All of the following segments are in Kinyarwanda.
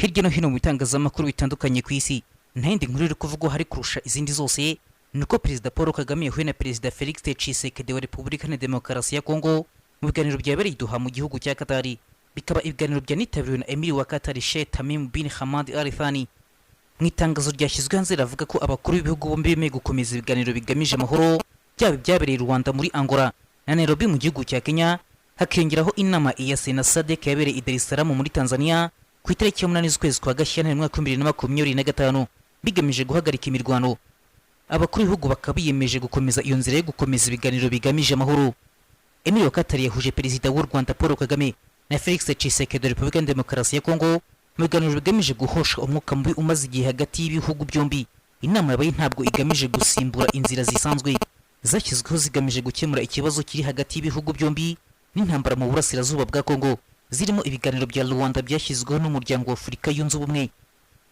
hirya no hino mu bitangazamakuru bitandukanye ku isi nta yindi nkuru iri kuvugwa hari kurusha izindi zose nuko Perezida Paul Kagame yahuye na Perezida Felix Tshisekedi wa Repubulika ya Demokarasi ya Kongo mu biganiro byabereye i Doha mu gihugu cya Qatar. Bikaba ibiganiro byanitabiriwe na Emir wa Qatar Sheikh Tamim bin Hamad Al Thani. Mu itangazo ryashyizwe hanze ravuga ko abakuru b'ibihugu bombi bemeye gukomeza ibiganiro bigamije amahoro byaba byabereye Rwanda muri Angola na Nairobi mu gihugu cya Kenya, hakiyongeraho inama ya Sena SADC yabereye i Dar es Salaam muri Tanzania ku itariki ya 8 z'ukwezi kwa Gashyantare mu mwaka wa 2025 bigamije guhagarika imirwano. Abakuru b'ibihugu bakaba biyemeje gukomeza iyo nzira yo gukomeza ibiganiro bigamije amahoro. Emir wa Qatar yahuje Perezida w'u Rwanda Paul Kagame na Felix Tshisekedi wa Repubulika ya Demokarasi ya Kongo mu biganiro bigamije guhosha umwuka mubi umaze igihe hagati y'ibihugu byombi. Inama yabaye ntabwo igamije gusimbura inzira zisanzwe zashyizweho zigamije gukemura ikibazo kiri hagati y'ibihugu byombi n'intambara mu burasirazuba bwa Kongo, zirimo ibiganiro bya Rwanda byashyizweho n'umuryango wa Afurika yunze ubumwe.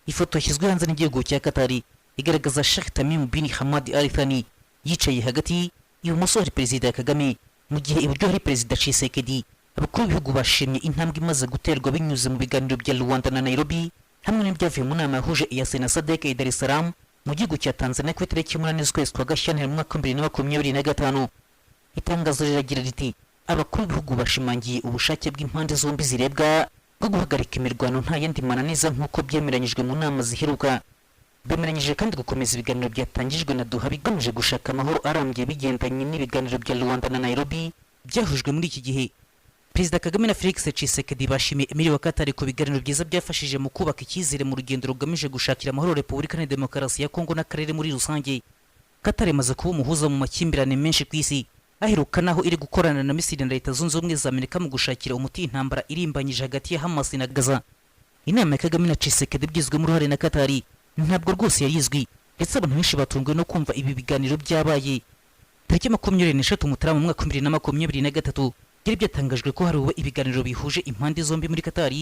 Ifoto yashyizwe hanze n'igihugu cya Qatar igaragaza Sheikh Tamim bin Hamad Al Thani yicaye hagati, ibumoso hari Perezida Kagame mu gihe iburyo hari Perezida Tshisekedi. Abakuru b'ibihugu bashimye intambwe imaze guterwa binyuze mu biganiro bya Rwanda na Nairobi hamwe n'ibyavuye mu nama yahuje iya Sena SADC i Dar es Salaam mu gihugu cya Tanzania ku itariki ya 8 z'ukwezi kwa Gashyantare mu mwaka wa 2025. Itangazo riragira riti abakuru b'ibihugu bashimangiye ubushake bw'impande zombi zirebwa bwo guhagarika imirwano nta yandi mananiza nk'uko byemeranyijwe mu nama ziheruka. Bemeranyije kandi gukomeza ibiganiro byatangijwe na Doha bigamije gushaka amahoro arambye bigendanye n'ibiganiro bya Rwanda na Nairobi byahujwe muri iki gihe. Perezida Kagame na Felix Tshisekedi bashimiye Emir wa Qatar ku biganiro byiza byafashije mu kubaka icyizere mu rugendo rugamije gushakira amahoro Repubulika ya Demokarasi ya Kongo n'akarere muri rusange. Qatar imaze kuba umuhuza mu makimbirane menshi ku isi, aheruka naho iri gukorana na Misiri na Leta Zunze Ubumwe za Amerika mu gushakira umuti intambara irimbanyije hagati ya Hamas na Gaza. Inama ya Kagame na Tshisekedi byizwemo uruhare na Qatar ntabwo rwose yari izwi, ndetse abantu benshi batunguwe no kumva ibi biganiro byabaye. Tariki 23 Mutarama mu mwaka wa 2023 byari byatangajwe ko hariwe ibiganiro bihuje impande zombi muri Qatar,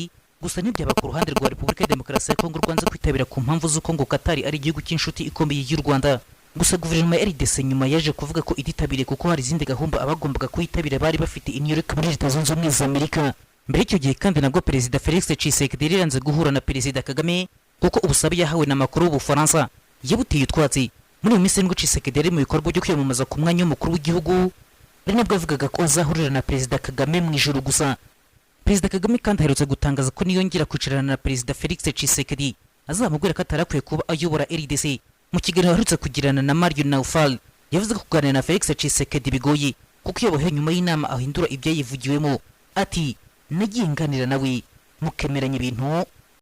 gusa ntibyaba ku ruhande rwa Repubulika ya Demokarasi ya Kongo rwanze kwitabira ku mpamvu z'uko ngo Qatar ari igihugu cy'inshuti ikomeye y'u Rwanda. Gusa guverinoma ya RDC nyuma yaje kuvuga ko ititabiriye kuko hari izindi gahunda abagombaga kwitabira bari bafite i New York muri Leta Zunze Ubumwe za Amerika. Mbere y'icyo gihe kandi nabwo Perezida Felix Tshisekedi yiranze guhura na Perezida Kagame kuko ubusabe yahawe na makuru y'Ubufaransa yabuteye utwatsi. Muri iyo minsi nibwo Tshisekedi yari mu bikorwa byo kwiyamamaza ku mwanya w'umukuru w'igihugu, ari nabwo avugaga ko azahurira na Perezida Kagame mu ijoro gusa. Perezida Kagame kandi aherutse gutangaza ko niyongera kwicarana na Perezida Felix Tshisekedi azamubwira ko atarakwiye kuba ayobora RDC. Mu kiganiro aherutse kugirana na Mario Naufal yavuze ko kuganira na Felix Tshisekedi bigoye kuko yaboheye nyuma y'inama ahindura ibyayivugiwemo. Ati nagiye nganira nawe mukemeranya ibintu